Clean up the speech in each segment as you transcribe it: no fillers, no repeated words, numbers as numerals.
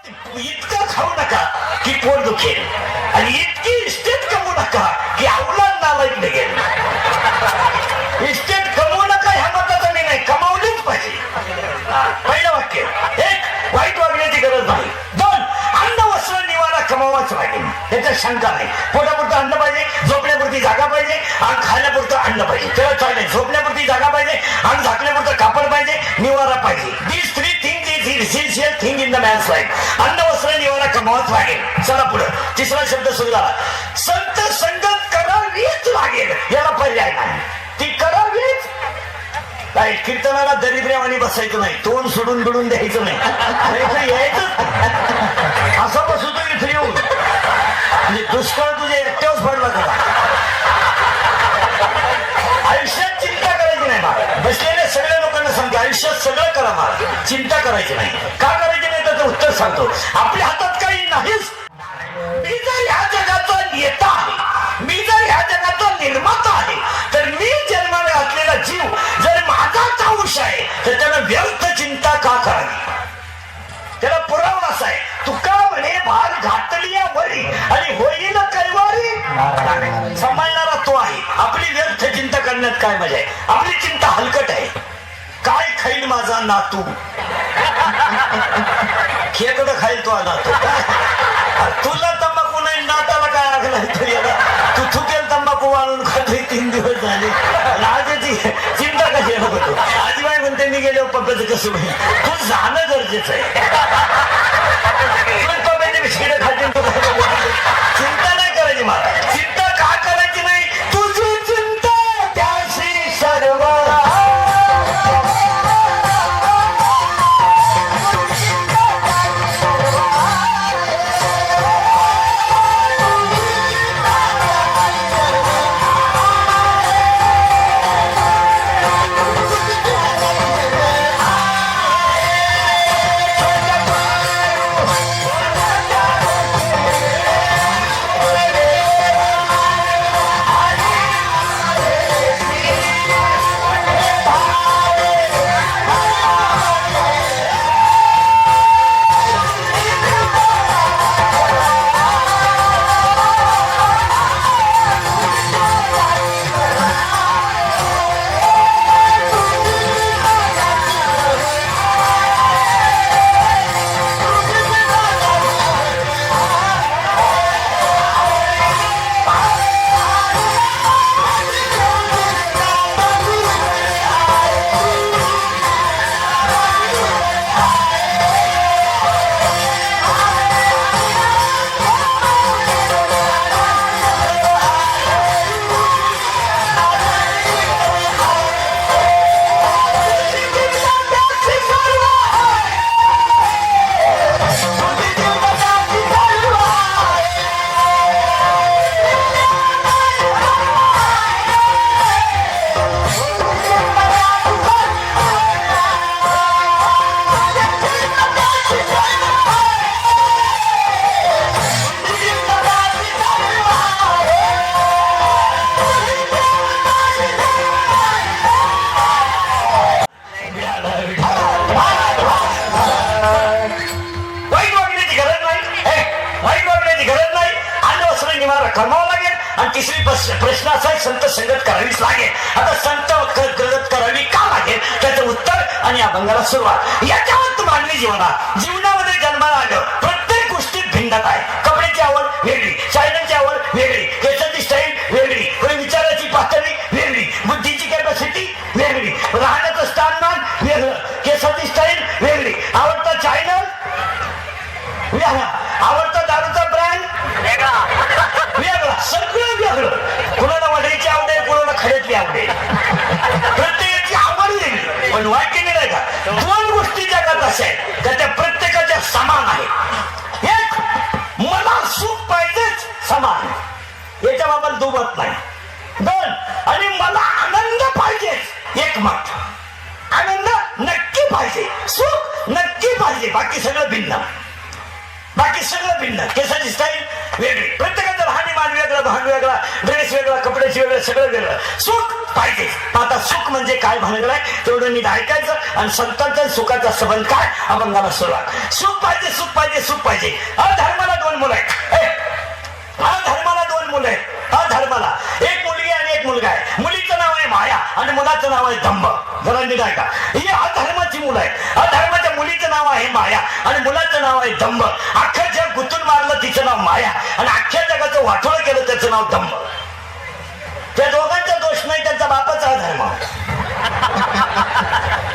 इतकं खाऊ नका की पोट दुखेल आणि इतकी इस्टेट कमवू नका की अवलाद नालायक निघेल. इस्टेट कमवू नका ह्या मताचा मी नाही, कमावलीच पाहिजे. पहिलं वाक्य, एक, वाईट वागण्याची गरज नाही. दोन, अन्न वस्त्र निवारा कमावाच लागेल, त्याच्यात शंका नाही. पोटापुरतं अन्न पाहिजे, झोपण्यापुरती जागा पाहिजे, अंग खाण्यापुरतं अन्न पाहिजे, तेव्हा चालेल. झोपण्यापुरती जागा पाहिजे, अंग झाकण्यापुरतं कापड पाहिजे, निवारा पाहिजे. These three things is essential thing in the man's life. अन्न वस्त्र निवारा कमावच लागेल. चला पुढे, तिसरा शब्द सुरू झाला. संत संगत करावीच लागेल, याला पर्याय नाही, ती करावीच. काय कीर्तनाला दरिद्र्यावानी बसायचं नाही, तोंड सोडून बिडून द्यायचं नाही, यायचं असं बसू तो इथे येऊन. म्हणजे दुष्काळ तुझ्या एकट्याच पडला का? आयुष्यात चिंता करायची नाही मला. बसलेल्या सगळ्या लोकांना सांगतो, आयुष्यात सगळं करा मला, चिंता करायची नाही. का करायची नाही त्याचं उत्तर सांगतो. आपल्या हातात काही नाहीच. मी जर ह्या जगाचा नेता आहे, मी जर ह्या जगाचा निर्माता आहे, तर मी जन्माला घातलेला जीव जर माझाच अंश आहे, तर त्याला व्यर्थ चिंता का करावी? त्याला पुरावा असा आहे, तुका म्हणे भार घातली वरी आणि होईल कैवारी. सांभाळणारा तो आहे. आपली व्यर्थ चिंता करण्यात काय मजा आहे? आपली चिंता हलकट आहे. काय खाईल माझा नातू? खेकडं खाईल तो नातू. तुला तंबाखू नाही, नाताला काय लागला? तू थुकेल तंबाखू वाळून खातोय 3 दिवस झाले. राजाची चिंता कशी नको तू. आजीबाई म्हणते मी गेल्यावर पप्पाचं कसं होईल? तू जाणं गरजेचं आहे. पप्पाचे बिस्किट खातील तू. चिंता नाही करायची मला. चिंता का करायची नाही? तुझी चिंता त्याशी सर्व. कमावं लागेल. आणि तिसरी प्रश्न असा आहे, संत संगत करावीच लागेल. आता संत संगत करावी का लागेल त्याचं उत्तर आणि अभंगाला सुरुवात. याच्यावर मानवी जीवनामध्ये जन्माला आलं प्रत्येक गोष्टीत भिन्नता आहे. कपड्याची आवड वेगळी, चायनाची आवड वेगळी, केसाची स्टाईल वेगळी, विचाराची पातळी वेगळी, बुद्धीची कॅपॅसिटी वेगळी, राहण्याचं स्थानमान वेगळं, केसाची स्टाईल वेगळी, आवडता चायना वेगळा, आवडता दारूचा ब्रँड वेगळा, सगळं वेगळं. कुणाला वडायची आवडेल, कुणाला खड्यातली आवडेल, प्रत्येकाची आवड वेगळी. पण वाक्य नाही का, 2 गोष्टी जगात अशा आहेत का त्या प्रत्येकाच्या समान आहेत. एक, मला सुख पाहिजेच समान, याच्या बाबत दुमत नाही. 2, आणि मला आनंद पाहिजेच एकमत. आनंद नक्की पाहिजे, सुख नक्की पाहिजे, बाकी सगळं भिन्न. बाकी सगळं भिन्न. केसाची स्टाईल वेगळी, प्रत्येकाचं राहणीमान वेगळं, भान वेगळा, ड्रेस वेगळा, कपड्याची वेगळं, सगळं वेगळं. सुख पाहिजे. आता सुख म्हणजे काय भानगड आहे तेवढं नीट ऐकायचं आणि संतांचा सुखाचा संबंध काय अभंगाला सुरुवात. सुख पाहिजे, सुख पाहिजे, सुख नाव आहे दंभ. जरा नीट ऐका, ही अधर्माची मुलं आहे. अधर्माच्या मुलीचं नाव आहे माया आणि मुलाचं नाव आहे दंभ. अख्खं जग गुंतून मारलं तिचं नाव माया आणि अख्ख्या जगाचं वाटोळं केलं त्याचं नाव दंभ. त्या दोघांचा दोष नाही, त्यांचा बापाचा अधर्म.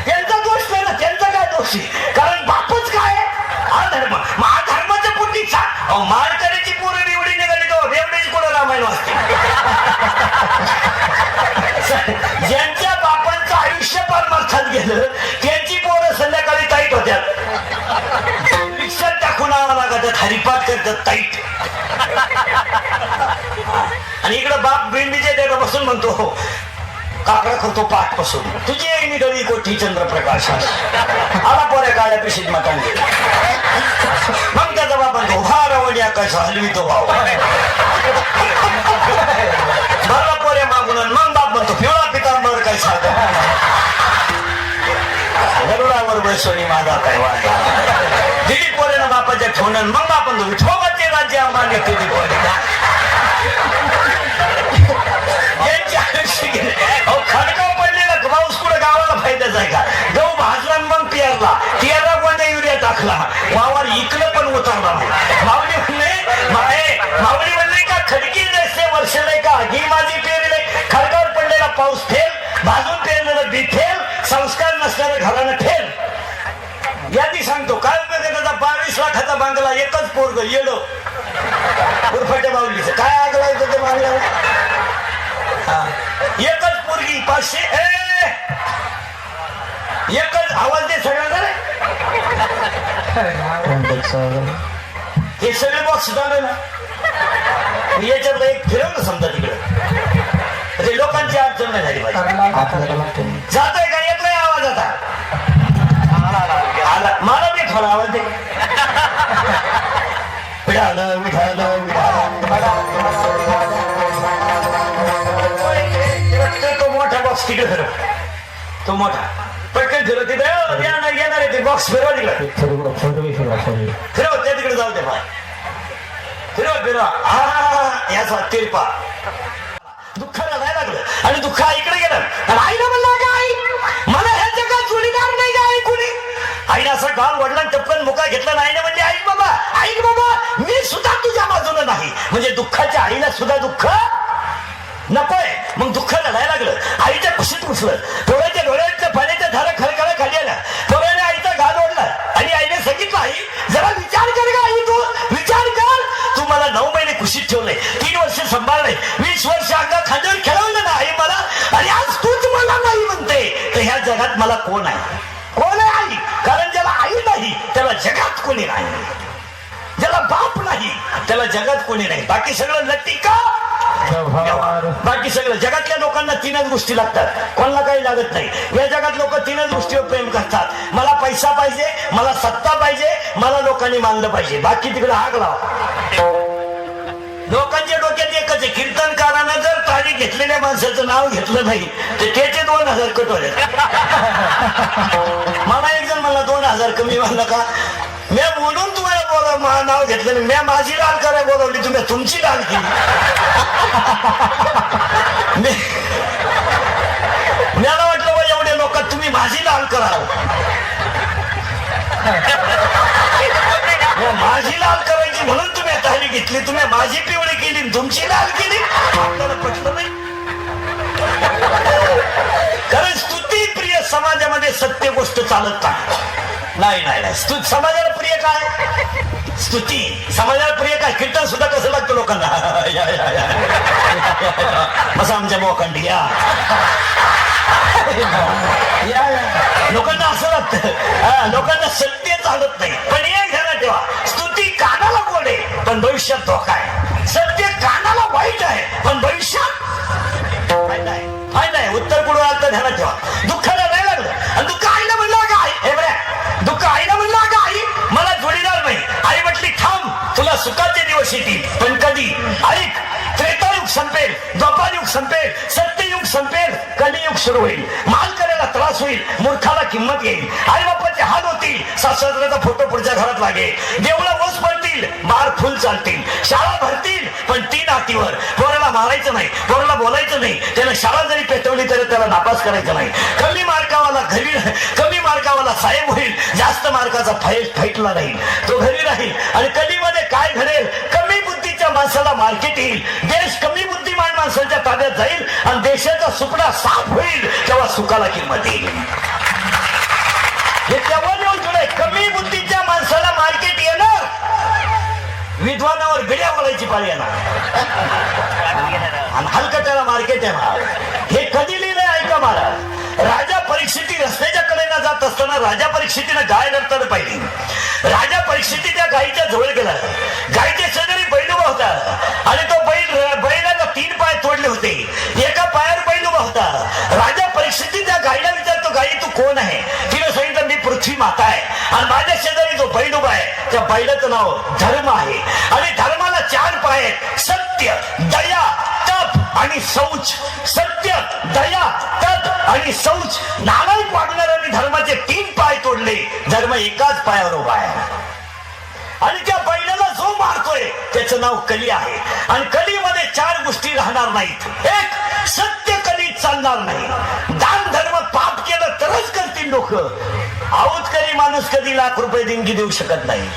त्यांचा दोष नाही ना, त्यांचा काय दोष आहे? कारण बापच काय अधर्म. मग अधर्माच्या पुढीचा मारकरीची पोरं एवढी निघाली तो एवढीच कोण रामायण वाचते. ज्यांच्या बापांचं आयुष्य परमार्थात गेलं त्यांची पोरं संध्याकाळी ताईट होत्यात. रिक्षात टाकून आम्हाला लागतात, हरिपाठ करतात ताईट. आणि इकडं बाप बिंडीच्या देवा बसून म्हणतो काकडा करतो पाठ पासून तुझी निगडी कोठी चंद्रप्रकाश आला पोऱ्या काळ्या पिशीत मकान गेला. मग त्याचा बाप म्हणतो भारावडी आकाश हलवी तो भाव भरला पोऱ्या मागून. मग बाप म्हणतो पिवळा पितांबर काय साधं गरुडावर बसवणी माझा काय वाटा दिली पोऱ्यानं बापाच्या ठेवणं. मग बाप म्हणतो विठोबाचे राज्य आम्हाला दिली पोऱ्या. खडकाव पडलेला पाऊस कुठं गावाला फायद्याचा आहे का? गहू भाजला मग पियारला कोणत्या युरिया टाकला वावर इकडं पण उतरला. माऊली म्हणले का खडकी रस्ते वर्षले का ही माझी पेरले. खडकावर पडलेला पाऊस फेल, भाजून पेरलेलं बी फेल, संस्कार नसणारं घरानं फेल. यादी सांगतो काय उपयोग त्याचा 22 लाखाचा बांगला एकच पोरग येड उरफाट्या माऊलीचं काय आग लावतं ते बांगल्यावर. एकच पोरगी 500 एकच आवाज दे सगळ्यांना. हे सगळे बॉक्स झाले ना याच्यातलं एक फिरवलं समजा तिकडे ते लोकांची अडचण नाही झाली पाहिजे. जातोय का येत नाही आवाज आता आला मला दे थोडा आवाज दे. तो मोठा बॉक्स तिकडे फिरव, तो मोठा पटकन फिरव. तिथे येणार आहे ते बॉक्स फिरवा तिकडे फिरव त्या तिकडे जाऊ दे बाय फिरवा याचा तिरपा. दुःखाला नाही लागलं आणि दुःख इकडे गेलं आणि आईला म्हणलं का आई मला ह्या जगात जोडीदार नाही का? आई कोणी आईने असा गाल वडला टपकन मुका घेतला नाही ना म्हणजे ऐक बाबा मी सुद्धा तुझ्या बाजूला नाही. म्हणजे दुःखाच्या आईला सुद्धा दुःख नकोय. मग दुःख लढायला लागलं. आईच्या खुशीत घुसलं. डोळ्याच्या डोळ्याच्या पाण्याच्या धारा खळखळ खाली आल्या. डोळ्याने आईचा गाल ओढला आणि आईने सांगितलं आई जरा विचार कर का आई, तू विचार कर. तू मला 9 महिने खुशीत ठेवले, 3 वर्ष सांभाळले, 20 वर्ष अंगा खांद्यावर खेळवलं ना आई मला आणि आज तूच मला नाही म्हणते. तर ह्या जगात मला कोण आहे? कोण आहे आई? कारण ज्याला आई नाही त्याला जगात कोणी नाही. ज्याला बाप नाही त्याला जगात कोणी नाही. बाकी सगळं लट्टी का बाकी सगळं जगातल्या लोकांना 3च गोष्टी लागतात, कोणाला काही लागत नाही. या जगात लोक 3च गोष्टीवर प्रेम करतात. मला पैसा पाहिजे, मला सत्ता पाहिजे, मला लोकांनी मानलं पाहिजे. बाकी तिकडे आग लावा. लोकांच्या डोक्यात एकच आहे, कीर्तनकारानं जर तारी घेतलेल्या माणसाचं नाव घेतलं नाही तर त्याचे 2000 कट होते. मला एक जण म्हणला 2000 कमी म्हणलं का? मी बोलून तुम्हाला बोला नाव घेतलं नाही, मी माझी लाल करायला बोलावली, तुम्ही तुमची लाल केली. मला वाटलं बा एवढे लोक तुम्ही माझी लाल कराल. माझी लाल करायची म्हणून तुम्ही तारी घेतली, तुम्ही माझी पिवळी केली तुमची लाल केली. आपल्याला पटलं नाही. कारण स्तुती प्रिय समाजामध्ये सत्य गोष्ट चालत नाही. समाजाला प्रिय काय? स्तुती. समाजाला प्रिय काय? कीर्तन सुद्धा कसं लागतं लोकांना? मग आमच्या मोखंडी या लोकांना असं लागतं. लोकांना सत्य चालत नाही. पण हे घ्या ठेवा, स्तुती कानाला गोड आहे पण भविष्यात धोका आहे. सत्य कानाला वाईट आहे पण भविष्यात फायदा आहे. उत्तर पूर्व अर्थ ध्यानात ठेवा. दुःखाला नाही लागलं आणि दुःख आईला म्हणलं का आई हे बऱ्या दुःख आईला म्हणलं का आई मला जोडीदार नाही. आई म्हटली थांब तुला सुखाचे दिवस येतील पण कधी? ऐक, त्रेतायुग संपेल, द्वापारयुग संपेल, सत्ययुग संपेल, कलियुग सुरू होईल. माल करायला त्रास होईल, मूर्खाला किंमत येईल, आई बापाचे हाल होतील, सासऱ्याचा फोटो पुढच्या घरात लागेल, देवळं ओस पडतील, बार फुल चालतील, शाळा भरतील, पण 3 अटीवर. पोराला मारायचं नाही, पोराला बोलायचं नाही, त्यानं शाळा जरी पेटवली तरी त्याला नापास करायचं नाही. कमी मार्कावाला साहेब होईल, जास्त मार्काचा फाईटला राहील, तो घरी राहील. आणि कधीमध्ये काय घडेल, कमी बुद्धीच्या माणसाला मार्केट येईल, देश कमी बुद्धिमान माणसाच्या ताब्यात जाईल आणि देशाचा सुपडा साफ होईल, तेव्हा सुखाला किंमत येईल. हे तेव्हा येऊन जुळे कमी बुद्धीच्या माणसाला मार्केट येणार, विद्वानावर बिड्या बोलायची पाळी येणार आणि हलकट्याला मार्केट येणार. हे कधी लिहिलंय ऐका महाराज. राजा परीक्षिती रस्त्याच्या कडेला जात असताना राजा परीक्षितीनं गाय नंतर पाहिली. राजा परीक्षिती त्या गायीच्या जवळ गेला. गायीच्या शेजारी बैल उभा होता आणि तो बैलाला 3 पाय तोडले होते, एका पायावर बैल उभा होता. राजा परीक्षिती त्या गायीला विचारतो, गायी तू कोण आहे? तिने सांगितलं मी पृथ्वी माता आहे आणि माझ्या शेजारी जो बैल उभा आहे त्या बैलाचं नाव धर्म आहे आणि धर्माला 4 पाय आहेत, सत्य, दया, तप आणि शौच. सत्य, दया, तप आणि शौच. नालायक वागणाऱ्यांनी धर्माचे 3 पाय तोडले, धर्म एकाच पायावर उभा आहे. आणि त्या बैलाला जो मारतोय त्याचं नाव कली आहे आणि कलीमध्ये 4 गोष्टी राहणार नाहीत. एक, सत्य कलीत चालणार नाही. दान धर्म पाप केलं तरच करतील लोक. आऊतकरी माणूस कधी ₹1,00,000 देणगी देऊ शकत नाही.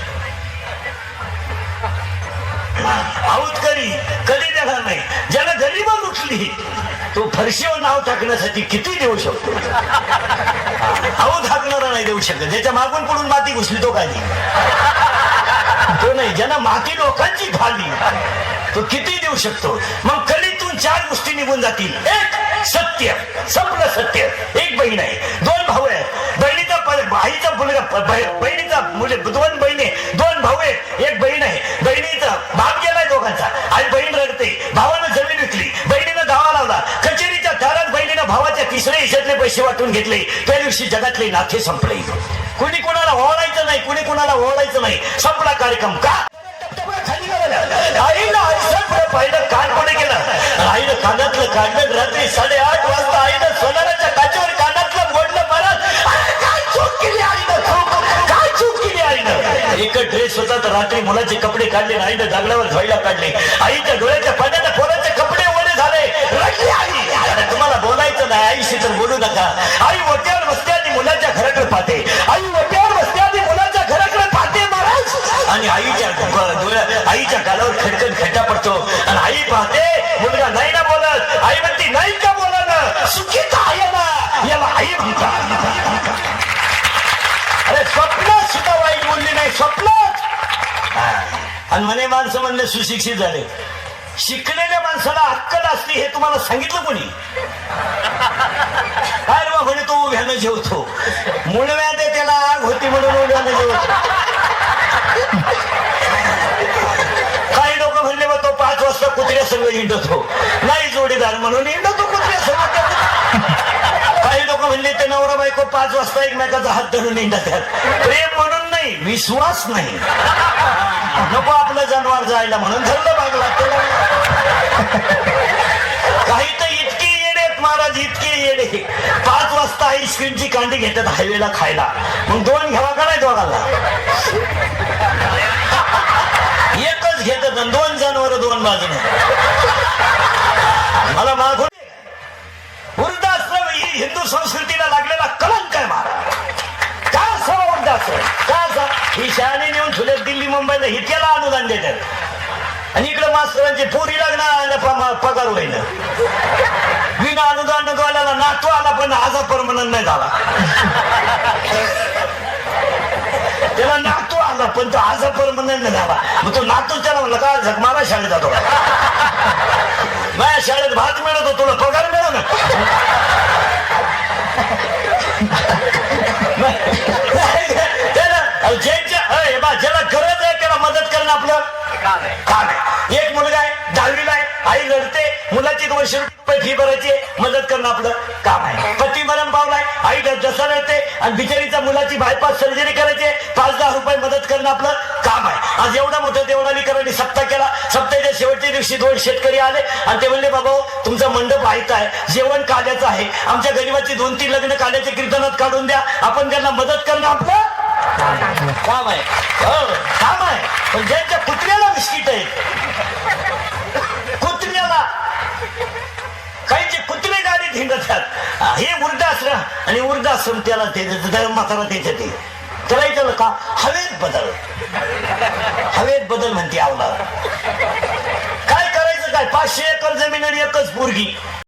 आऊतकरी कधी देणार नाही. ज्याला गरिबा लुटली तो फरशीवर नाव टाकण्यासाठी किती देऊ शकतो. आऊत हाकणारा नाही देऊ शकत. ज्याच्या मागून पडून माती घुसली तो काय तो नाही. ज्यांना माती लोकांची खाल्ली तो किती देऊ शकतो. मग कलीतून 4 गोष्टी निघून जातील. एक, सत्य, संपलं सत्य. एक बहीण आहे, 2 भाऊ आहेत. बहिणीचा आईचा मुलगा, बहिणीचा मुले 2 बहिणी, 2 भाऊ आहेत, 1 बहीण आहे. बहिणीचा बाप गेलाय दोघांचा. आई बहीण रडते. भावानं जमीन विकली, बहिणीनं दावा लावला. कचेरीच्या दारात बहिणीनं भावाच्या 3ऱ्या हिश्श्यातले पैसे वाटून घेतले. त्या दिवशी जगातले नाते संपले. कुणी कुणाला ओळायचं नाही, कुणी कुणाला ओळायचं नाही. संपला कार्यक्रम. का? आईला आयुष्यात पाहिलं, कान कोणी केलं? आईनं कानातलं काढलं. रात्री 8:30 वाजता आईनं सोनाराच्या काचेवर कानातलं मोडलं. महाराज काय चूक केली आईनं? काय चूक केली आईनं? एक ड्रेस होता तर रात्री मुलाचे कपडे काढले, आईनं जागल्यावर धुवायला काढले. आईच्या डोळ्याच्या पाण्याने पोराचे कपडे ओले झाले. रडली आई. तुम्हाला बोलायचं नाही आईशी तर बोलू नका. आई ओट्यावर बसते आणि मुलाच्या घराकडे पाहते. आई ओट्यावर बसते आणि मुलाच्या घराकडे पाहते महाराज. आणि आईच्या गालावर खडखड खड्डा पडतो आणि आई पाहते मुलगा नाही ना बोलत. आई म्हणते नाही का बोला ना, सुखी तर आहे ना, याला आई म्हणतात. अरे स्वप्नात सुद्धा वाईट बोलली नाही, स्वप्नात. आणि म्हणे माणसं म्हणले सुशिक्षित झाले. शिकलेल्या माणसाला अक्कल असते हे तुम्हाला सांगितलं कोणी? काय रे म्हणे तो उभ्यानं जेवतो. मुळव्यात त्याला आग होती म्हणून उभ्यानं जेवतो. काही लोक म्हणले मग तो 5 वाजता कुत्र्या संग हिंडतो. नाही जोडीदार म्हणून हिंडतो कुत्र्या संग. काही लोक म्हणले ते नवरा बायको 5 वाजता एकमेकाचा हात धरून हिंडतात. प्रेम म्हणून नाही, विश्वास नाही. नको आपलं जनावर जायला म्हणून धरलं भाग लागतो. काही तर इतके येडे महाराज, इतके येडे. 5 वाजता आईस्क्रीमची कांडी घेतात हायवेला खायला. मग 2 घ्यावा का नाही दोघांना? एकच घेतात आणि 2 जनावर 2 बाजूने. मला मागून वृद्धाश्रम ही हिंदू संस्कृतीला लागलेला कलंक आहे महाराज. का असावा वृद्धाश्रम? का असा? ही शाळेने नेऊन ठेवल्यात दिल्ली मुंबईला, ही त्याला अनुदान देतात आणि इकडे मास्तरांची पोरी लागणार पगार होईल. विना अनुदान गोल्याला नातू आला पण आज परमनंट नाही झाला. त्याला नातू आला पण तो आज परमनंट नाही झाला. मग तो नातू त्याला म्हणला का झकमारा शाळेत जातो का? माझ्या शाळेत भात मिळत होतो, तुला पगार मिळत ना. ज्याला गरज आहे त्याला मदत करणं आपलं काम आहे. एक मुलगा आहे, 10वीला आहे, आई लढते, मुलाची 200 रुपये फी भरायची, मदत करणं आपलं काम आहे. पती मरण पावलाय, आई जसा लढते आणि बिचारीच्या मुलाची बायपास सर्जरी करायची, 5-10 रुपये मदत करणं आपलं काम आहे. आज एवढा मोठं देवळालीकरांनी सप्ताह केला. सप्ताहाच्या शेवटच्या दिवशी 2 शेतकरी आले आणि ते म्हणले बाबा तुमचा मंडप व्हायचा आहे, जेवण काढायचं आहे, आमच्या गरीबाची 2-3 लग्न काढायचे कीर्तनात काढून द्या, आपण त्यांना मदत करणं आपलं काम आहे. काम आहे. पण ज्यांच्या कुत्र्याला बिस्किट आहेत हे वृद्धाश्रम आणि वृद्धाश्रम त्याला म्हातारा त्याचं ते त्याला विचारलं का हवेत बदल म्हणते आवला काय करायचं काय 500 एकर जमीन आणि एकच पोरगी